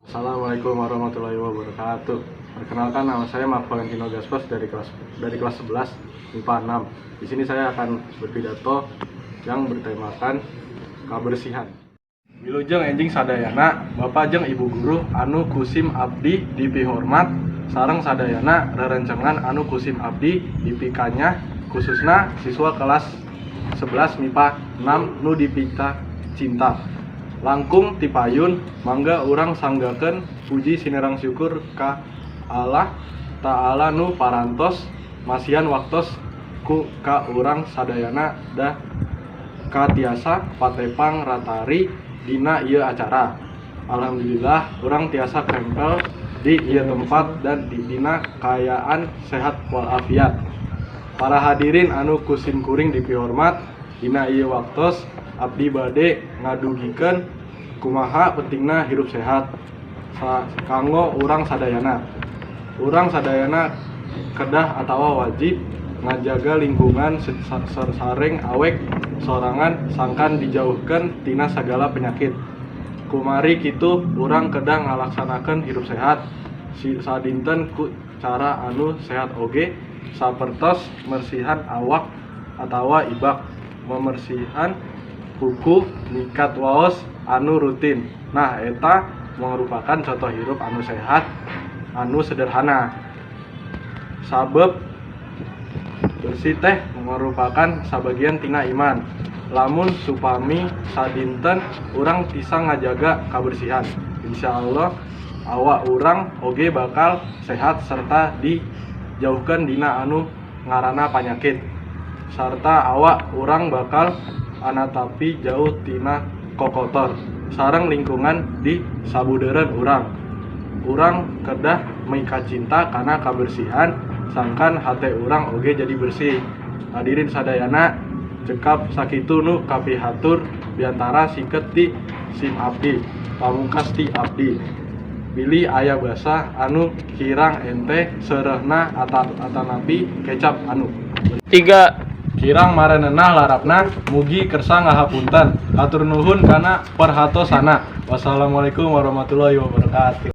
Assalamualaikum warahmatullahi wabarakatuh. Perkenalkan, nama saya Mark Valentino Gaspar dari kelas 11 MIPA 6. Di sini saya akan berpidato yang bertemakan kebersihan. Wilujeng enjing sadayana, Bapak jeung Ibu guru anu kusim abdi dipihormat sareng sadayana rerencengan anu kusim abdi dipikanya khususna siswa kelas 11 MIPA 6 nu dipita cinta. Langkung tipayun mangga urang sanggakeun puji sinerang syukur ka Allah Ta'ala nu parantos masihan waktos ku ka urang sadayana dah katiasa patepang ratari dina ieu acara. Alhamdulillah urang tiasa krempel di ieu tempat dan di dina kayaan sehat walafiat. Para hadirin anu kusim kuring dipihormat, dina ieu waktos abdi bade ngadugikeun kumaha pentingna hirup sehat kanggo urang sadayana. Urang sadayana kedah atawa wajib ngajaga lingkungan sareng awek sorangan sangkan dijauhkeun tina sagala penyakit. Kumari kitu urang kedah ngalaksanakeun hirup sehat sadinten ku cara anu sehat oge sapertos mersihan awak atawa ibak, memersihan kuku, nikat waos anu rutin. Nah, eta merupakan contoh hirup anu sehat, anu sederhana. Sabab bersih teh merupakan sabagian tina iman. Lamun supami sadinten urang bisa ngajaga kabersihan, insyaallah awak urang oge bakal sehat serta dijauhkeun dina anu ngaranna panyakit. Sarta awak urang bakal anatapi jauh tina kokotor sareng lingkungan di sabudeureun urang. Urang kedah mika cinta kana kabersihan sangkan hate urang oge jadi bersih. Hadirin sadayana, cekap sakitu nu kapihatur biantara singket ti sim abdi pamungkas ti abdi. Bilih aya basa anu kirang ente seureuhna atanapi kecap anu 3 kirang maranenah larapna mugi kersa ngahapunten. Hatur nuhun kana perhatosana. Wassalamualaikum warahmatullahi wabarakatuh.